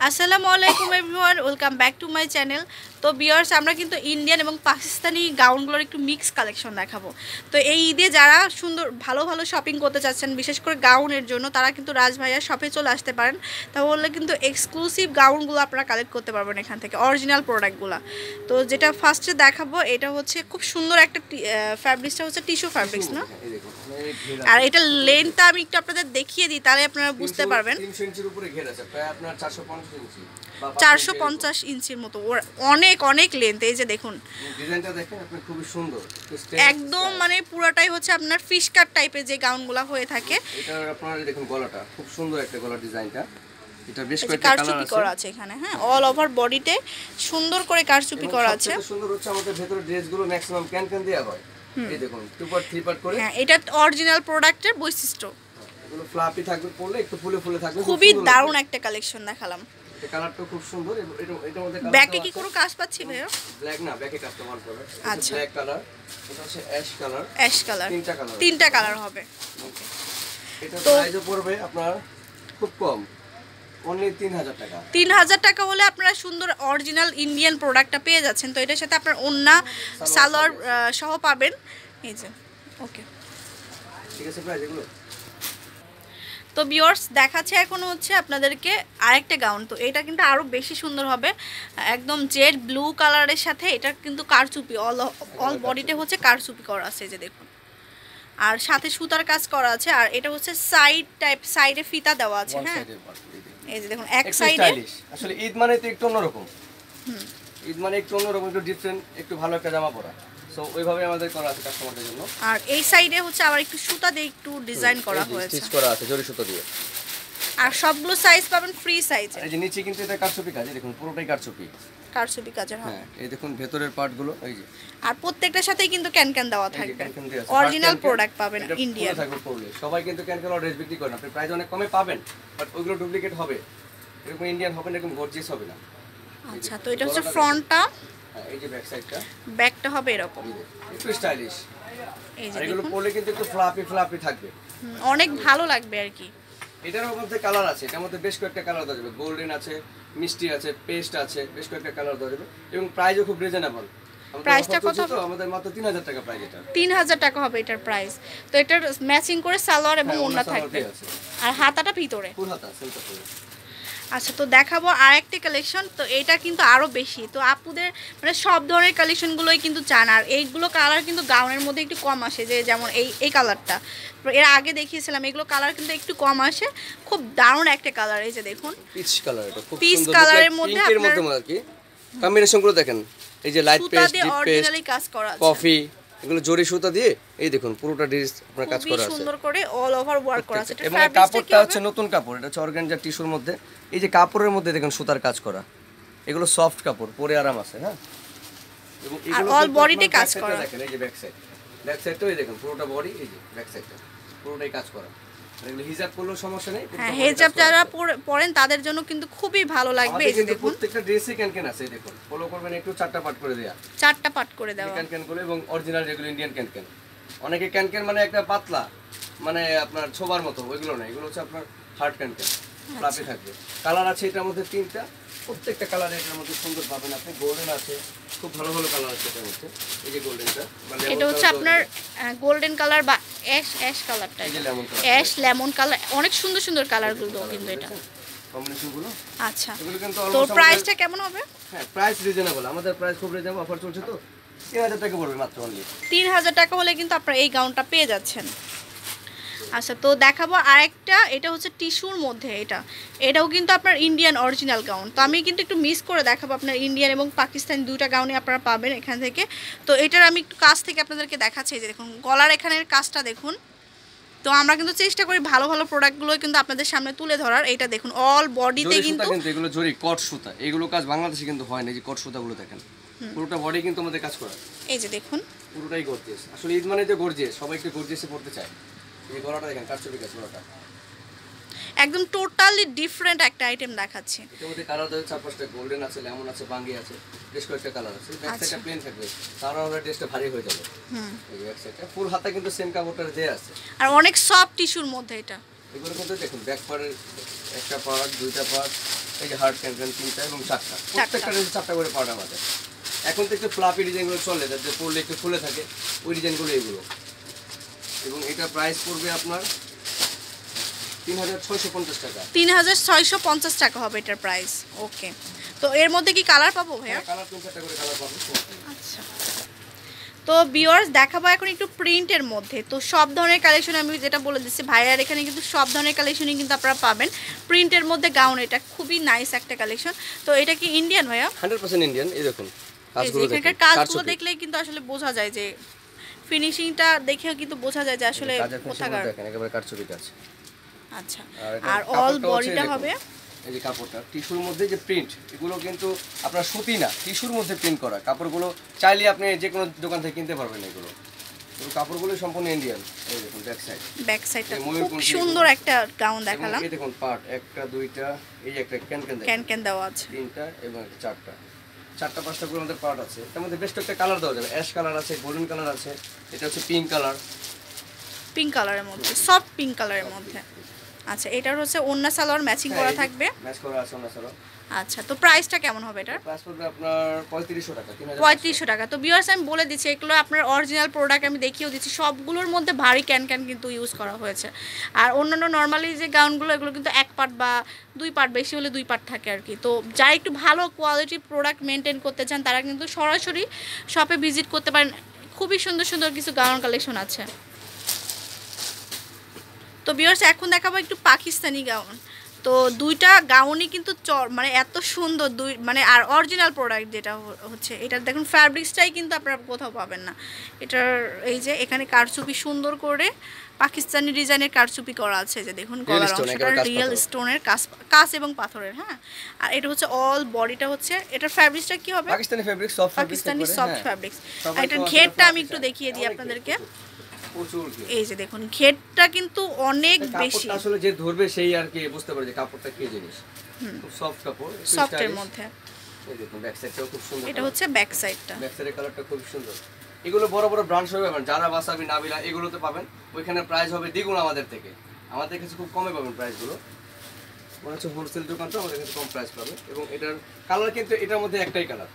আসসালামু আলাইকুম everyone, welcome back to my channel. তো ভিউয়ার্স, আমরা কিন্তু ইন্ডিয়ান এবং পাকিস্তানি গাউনগুলোর একটু মিক্স কালেকশন দেখাবো। তো এই ঈদে যারা সুন্দর ভালো ভালো শপিং করতে চাচ্ছেন, বিশেষ করে গাউনের জন্য, তারা কিন্তু রাজভাইয়ার শপে চলে আসতে পারেন। তাহলে কিন্তু এক্সক্লুসিভ গাউনগুলো আপনারা কালেক্ট করতে পারবেন এখান থেকে, অরিজিনাল প্রোডাক্টগুলো। তো যেটা ফার্স্টে দেখাবো, এটা হচ্ছে খুব সুন্দর একটা ফ্যাব্রিক্সটা হচ্ছে টিস্যু ফ্যাব্রিক্স, না? আর এটা লেন্থটা আমি একটু আপনাদের দেখিয়ে দিই, তাহলে আপনারা বুঝতে পারবেন। 300 ইঞ্চির উপরে ঘের আছে, প্রায় আপনার 450 ইঞ্চি, 450 ইঞ্চির মতো, অনেক অনেক লেন্থ। এই যে দেখুন ডিজাইনটা দেখেন আপনি, খুবই সুন্দর, একদম মানে পুরোটাই হচ্ছে আপনার ফিশ কাট টাইপের যে গাউনগুলো হয়ে থাকে। এটা আপনারা দেখুন গলাটা খুব সুন্দর একটা গলার ডিজাইনটা, এটা বেশ কয়েকটা কালার করা আছে এখানে। হ্যাঁ, অল ওভার বডিতে সুন্দর করে কারচুপি করা আছে। সবচেয়ে সুন্দর হচ্ছে আমাদের ভেতরে ড্রেসগুলো ম্যাক্সিমাম ক্যান দেয়া হয়। এই দেখুন 2 পার্ট 3 পার্ট করে। হ্যাঁ, এটা অরিজিনাল প্রোডাক্টের বৈশিষ্ট্য। এগুলো ফ্লাপি থাকবে, পরলে একটু ফুলে ফুলে থাকবে। খুবই দারুণ একটা কালেকশন দেখালাম। এটা কালারটা খুব সুন্দর। এটার মধ্যে কালার ব্যাকে কি কোনো কাজ পাচ্ছি ভাইয়া? ব্ল্যাক না, ব্যাকে কাস্টমার করবে। আচ্ছা, ব্ল্যাক কালার, এটা হচ্ছে অ্যাশ কালার। অ্যাশ কালার, তিনটা কালার হবে। ওকে, এটা প্রাইসও পড়বে আপনার খুব কম, অনলি 3000 টাকা। 3000 টাকা হলে আপনারা সুন্দর অরিজিনাল ইন্ডিয়ান প্রোডাক্টটা পেয়ে যাচ্ছেন। তো এটার সাথে আপনার ওন্না সালোয়ার সহ পাবেন। এই যে ওকে, ঠিক আছে প্রাইস এগুলো। তো ভিউয়ার্স, দেখাচ্ছে এখন হচ্ছে আপনাদেরকে আরেকটা গাউন। তো এটা কিন্তু আরও বেশি সুন্দর হবে, একদম জেড ব্লু কালারের সাথে। এটা কিন্তু কারচুপি, অল বডিতে হচ্ছে কারচুপি করা আছে, যে দেখুন। আর সাথে সুতার কাজ করা আছে। আর এটা হচ্ছে সাইডে ফিতা দেওয়া আছে। হ্যাঁ, এই যে দেখুন এক সাইডে। আসলে ঈদ মানে তো একটু অন্যরকম। ঈদ মানে একটু অন্যরকম, একটু ডিফারেন্ট, একটু ভালো একটা জামা পরা। সো ওইভাবে আমাদের করা আছে কাস্টমারদের জন্য। আর এই সাইডে হচ্ছে আবার একটু সুতা দিয়ে একটু ডিজাইন করা হয়েছে, স্টিচ করা আছে জরি সুতা দিয়ে। আর সবগুলো সাইজ পাবেন ফ্রি সাইজে। এই যে নিচে কিন্তু এটা কারচুপি কাজ, দেখুন পুরোটাই কারচুপি কাজের। হ্যাঁ, এই দেখুন ভেতরের পার্টগুলো এই যে। আর প্রত্যেকটার সাথেই কিন্তু ক্যান দেওয়া থাকবে, অরিজিনাল প্রোডাক্ট পাবেন ইন্ডিয়ান। সবাই কিন্তু ক্যান ড্রেস বিক্রি করেন, আপনি প্রাইস অনেক কমে পাবেন, বাট ওইগুলো ডুপ্লিকেট হবে, এরকম ইন্ডিয়ান হবে না, এরকম গর্জিয়াস হবে না। আচ্ছা, তো এটা হচ্ছে ফ্রন্টটা। হ্যাঁ, এই যে ব্যাক সাইডটা, ব্যাকটা হবে এরকম, একটু স্টাইলিশ। এই যে এগুলো পরলে কিন্তু একটু ফ্লাপি থাকবে, অনেক ভালো লাগবে আর কি। এটার মধ্যে কালার আছে, এটার মধ্যে বেশ কয়েকটা কালার দেওয়া যাবে, গোল্ডেন আছে, মিষ্টি আছে, পেস্ট আছে, বেশ কয়েকটা কালার দেওয়া যাবে, এবং প্রাইসও খুব রিজনেবল। প্রাইসটা কত? আমাদের মাত্র 3000 টাকা প্রাইস। এটা 3000 টাকা হবে এটার প্রাইস। তো এটার ম্যাচিং করে সালোয়ার এবং ওড়না থাকবে, আর হাতাটা ভিতরে, ফুল হাতা সেন্টার করে। আচ্ছা, তো দেখাবো আরেকটি কালেকশন। তো এটা কিন্তু আরও বেশি, তো আপুদের মানে সব ধরনের কালেকশনগুলোই কিন্তু চান। আর এইগুলো কালার কিন্তু গাউনের মধ্যে একটু কম আসে, যে যেমন এই কালারটা এর আগে দেখিয়েছিলাম, এগুলো কালার কিন্তু একটু কম আসে। খুব দারুণ একটা কালার, এই যে দেখুন পিচ কালার, এটা খুব পিচ সুন্দর কালারের মধ্যে আপনার আর কি কম্বিনেশনগুলো দেখেন। এই যে লাইট পেস্ট, ডিপ পেস্ট, কাজ করা আছে, কফি, এগুলো জরি সুতা দিয়ে এই দেখুন পুরোটা ড্রেস আপনার কাজ করা আছে, সুন্দর করে অল ওভার ওয়ার্ক করা আছে। এবং কাপড়টা হচ্ছে নতুন কাপড়, এটা হচ্ছে অর্গানজা টিস্যুর মধ্যে। এই যে কাপড়ের মধ্যে দেখেন সুতার কাজ করা, এগুলো সফট কাপড়, পরে আরাম আছে। হ্যাঁ, এবং এগুলো অল বডিতে কাজ করা। দেখেন এই যে ব্যাক সাইডটাও এই দেখুন পুরোটা বডি, এই যে ব্যাক সাইডটা পুরোটাই কাজ করা। এগুলো হিজাব করলেও সমস্যা নেই। হ্যাঁ, হিজাব যারা পরেন তাদের জন্য কিন্তু খুবই ভালো লাগবে। এই যে দেখুন প্রত্যেকটা ড্রেসে ক্যান আছে, দেখুন ফলো করবেন একটু, 4টা পার্ট করে দেয়া, 4টা পার্ট করে দেওয়া ক্যান করে, এবং অরিজিনাল যেগুলো ইন্ডিয়ান ক্যান। অনেকে ক্যান মানে একটা পাতলা, মানে আপনার ছোবার মতো, ওইগুলো না, এগুলো হচ্ছে আপনার হার্ড ক্যান, ফ্লাপি থাকবে। কালার আছে এটার মধ্যে 3টা, প্রত্যেকটা কালার এটার মধ্যে সুন্দর পাবেন আপনি। গোল্ডেন আছে, খুব ভালো ভালো কালার আছে এটার মধ্যে। এই যে গোল্ডেনটা, এটা হচ্ছে আপনার গোল্ডেন কালার বা অ্যাশ কালারটা, অ্যাশ লেমন কালার, অনেক সুন্দর সুন্দর কালারগুলো কিন্তু এটা কম্বিনেশনগুলো। আচ্ছা, তো প্রাইসটা কেমন হবে? হ্যাঁ, প্রাইস রিজনেবল, আমাদের প্রাইস খুব রিজনেবল, অফার চলছে তো। 3000 টাকা পড়বে মাত্র, অনলি 3000 টাকা হলে কিন্তু আপনারা এই গাউনটা পেয়ে যাচ্ছেন। আচ্ছা, তো দেখাবো আরেকটা, এটা হচ্ছে টিস্যুর মধ্যে। এটাও কিন্তু আপনার ইন্ডিয়ান অরিজিনাল গাউন। তো আমি কিন্তু একটু মিস করে দেখাবো, আপনার ইন্ডিয়ান এবং পাকিস্তানি দুইটা গাউনই আপনারা পাবেন এখান থেকে। তো এটার আমি একটু কাছ থেকে আপনাদেরকে দেখাচ্ছি, যে দেখুন গলার এখানের কাজটা দেখুন। তো আমরা কিন্তু চেষ্টা করি ভালো ভালো প্রোডাক্টগুলো কিন্তু আপনাদের সামনে তুলে ধরার। এটা দেখুন অল বডিতে কিন্তু এগুলো জরি কট সুতা, এগুলো কাজ বাংলাদেশে কিন্তু হয় না। এই যে কট সুতাগুলো দেখেন, পুরোটা বডি কিন্তু আমাদের কাজ করা। এই যে দেখুন পুরোটাই গর্জিয়াস। আসলে ঈদ মানে যে গর্জিয়াস, সবাই একটু গর্জিয়াসে পড়তে চায়। এই গলাটা দেখেন, কারচুপি কাজ গলাটা, একদম টোটালি ডিফারেন্ট একটা আইটেম দেখাচ্ছি। এটার মধ্যে কালার আছে 4-5টা, গোল্ডেন আছে, লেমন আছে, বাঙ্গি আছে, বেশ কয়েকটা কালার আছে। ব্যাক সাইডটা প্লেন থাকবে, তারও আমরা ড্রেসটা ভারী হয়ে যাবে। এই ব্যাক সাইডটা ফুল হাতা কিন্তু সেম কাপড়টা দেয়া আছে, আর অনেক সফট টিস্যুর মধ্যে এটা। এগুলো কিন্তু দেখুন ব্যাক পার্টের একটা পার্ট, দুইটা পার্ট, এই যে হার্ড ক্যানক্যান তিনটা এবং চারটা, প্রত্যেকটা চারটা করে পার্ট আমাদের। এখন তো একটু ফ্লাপি ডিজাইনগুলো চলে, যাতে পরলে একটু ফুলে থাকে, ওই ডিজাইনগুলো এগুলো। এবং এটা প্রাইস পড়বে আপনার 3650 টাকা। 3650 টাকা হবে এটার প্রাইস। ওকে, তো এর মধ্যে কি কালার পাবো ভাইয়া? কালার 3-4টা করে কালার পাবো। আচ্ছা, তো ভিউয়ার্স দেখাবো এখন একটু প্রিন্টের মধ্যে। তো সব ধরনের কালেকশন আমি যেটা বলে দিচ্ছি, ভাইয়ার এখানে কিন্তু সব ধরনের কালেকশনই কিন্তু আপনারা পাবেন প্রিন্টের মধ্যে। গাউন এটা খুবই নাইস একটা কালেকশন। তো এটা কি ইন্ডিয়ান ভাইয়া? 100% ইন্ডিয়ান। এই দেখুন এখানকার কাজগুলো দেখলেই কিন্তু আসলে বোঝা যায় যে, ফিনিশিংটা দেখেও কিন্তু বোঝা যায় যে আসলে কোথাকার। দেখেন একেবারে কারচুপি কাজ। আচ্ছা, আর অল বডিটা হবে এই যে কাপড়টা টিস্যুর মধ্যে যে প্রিন্ট, এগুলো কিন্তু আপনার সুতি না, টিস্যুর মধ্যে প্রিন্ট করা কাপড়গুলো। চাইলে আপনি যে কোনো দোকান থেকে কিনতে পারবেন এগুলো। তো কাপড়গুলো সম্পূর্ণ ইন্ডিয়ান। এই দেখুন ব্যাক সাইডটা খুব সুন্দর একটা গাউন দেখালাম। এই দেখুন পার্ট, একটা দুইটা, এই যে একটা ক্যান দেওয়া আছে, তিনটা এবং একটা চারটা পাঁচটা করে আমাদের পার্ট আছে। তার মধ্যে বেস্ট একটা কালার দেওয়া যাবে, অ্যাশ কালার আছে, গোল্ডেন কালার আছে, এটা হচ্ছে পিঙ্ক কালারের মধ্যে, সফট পিঙ্ক কালারের মধ্যে। আচ্ছা, এটার হচ্ছে ওন্না সালোয়ার ম্যাচিং করা থাকবে। ম্যাচ করা আছে ওন্না সালোয়ার। আচ্ছা, তো প্রাইসটা কেমন হবে এটার? প্রাইস পড়বে আপনার 3500 টাকা। 3500 টাকা। তো ভিউয়ার্স আমি বলে দিচ্ছি, এগুলো আপনার অরিজিনাল প্রোডাক্ট, আমি দেখিয়েও দিচ্ছি। সবগুলোর মধ্যে ভারী ক্যান কিন্তু ইউজ করা হয়েছে। আর অন্যান্য নর্মালি যে গাউনগুলো, এগুলো কিন্তু এক পার্ট বা দুই পার্ট, বেশি হলে দুই পার্ট থাকে আর কি। তো যারা একটু ভালো কোয়ালিটির প্রোডাক্ট মেনটেন করতে চান, তারা কিন্তু সরাসরি শপে ভিজিট করতে পারেন। খুবই সুন্দর সুন্দর কিছু গাউন কালেকশন আছে। তো ভিউয়ার্স এখন দেখাবো একটু পাকিস্তানি গাউন। তো দুইটা গাউনই কিন্তু মানে এত সুন্দর, মানে আর অরিজিনাল প্রোডাক্ট যেটা হচ্ছে, এটার দেখুন ফ্যাব্রিক্সটাই কিন্তু আপনারা কোথাও পাবেন না। এটার এই যে এখানে কারচুপি সুন্দর করে পাকিস্তানি ডিজাইনের কারচুপি করা আছে, যে দেখুন গলার অংশটা রিয়েল স্টোনের কাজ এবং পাথরের। হ্যাঁ, আর এটা হচ্ছে অল বডিটা হচ্ছে, এটার ফ্যাব্রিক্সটা কি হবে? Pakistani soft fabrics. আর এটার ঘেরটা আমি একটু দেখিয়ে দিই আপনাদেরকে। এই যে দেখুন ঘেরটা কিন্তু অনেক বেশি, আসলে যে ধরবে সেই আর কি বুঝতে পারবে যে কাপড়টা কি জিনিস। খুব সফট কাপড়, সফটের মধ্যে। এই দেখুন ব্যাক সাইডটাও খুব সুন্দর। এটা হচ্ছে ব্যাক সাইডটা, ব্যাক সাইডের কালারটা খুব সুন্দর। এগুলো বড় বড় ব্র্যান্ড হবে, পাবেন যারা বাসাবি, নাবিলা, এগুলোতে পাবেন। ওইখানে প্রাইস হবে দ্বিগুণ আমাদের থেকে। আমাদের কাছে খুব কমে পাবেন প্রাইসগুলো। মনে হচ্ছে হোলসেল দোকান, তো আমাদের কাছে কম প্রাইস পাবে। এবং এটার কালার কিন্তু এটার মধ্যে একটাই কালার।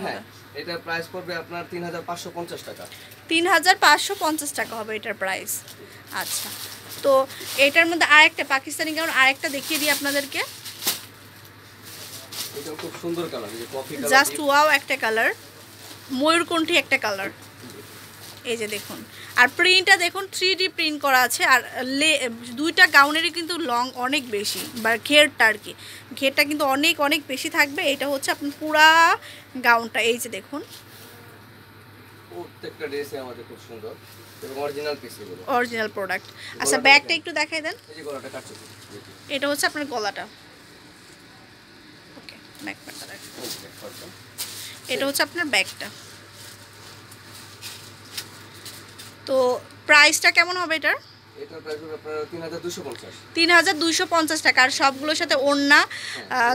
হ্যাঁ, এটা প্রাইস পড়বে আপনার 3550 টাকা। 3550 টাকা হবে এটার প্রাইস। আচ্ছা, তো এটার মধ্যে আরেকটা পাকিস্তানি গাউন আরেকটা দেখিয়ে দিই আপনাদেরকে। এটা খুব সুন্দর কালার, এই যে কফি কালার, জাস্ট ওয়াও একটা কালার, ময়ূরকণ্ঠী একটা কালার। এই যে দেখুন, আর প্রিন্টটা দেখুন 3D প্রিন্ট করা আছে। আর দুইটা গাউনেরই কিন্তু লং অনেক বেশি, বা ঘেরটা আর কি, ঘেরটা কিন্তু অনেক অনেক বেশি থাকবে। এটা হচ্ছে আপনার পুরা গাউনটা। এই যে দেখুন প্রত্যেকটা ড্রেসে আমাদের খুব সুন্দর এবং অরিজিনাল পিস, এগুলো অরিজিনাল প্রোডাক্ট। আচ্ছা, ব্যাগটা একটু দেখাই দেন। এই যে গলাটা কাটছে, এটা হচ্ছে আপনার গলাটা। ওকে, ব্যাগটা দেখেন। এটা হচ্ছে আপনার ব্যাগটা। তো প্রাইসটা কেমন হবে এটার? এটার প্রাইস হবে আপনার 3250। 3250 টাকা। আর সবগুলোর সাথে ওড়না,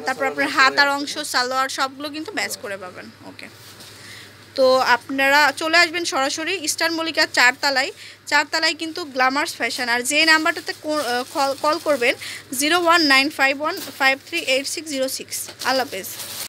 তারপর আপনার হাতার অংশ, সালোয়ার সবগুলো কিন্তু ম্যাচ করে পাবেন। ওকে, তো আপনারা চলে আসবেন সরাসরি ইস্টার্ন মল্লিকা 4 তলায় কিন্তু গ্ল্যামার্স ফ্যাশন। আর যে নাম্বারটাতে কল করবেন 01951538606। আল্লাহ হাফেজ।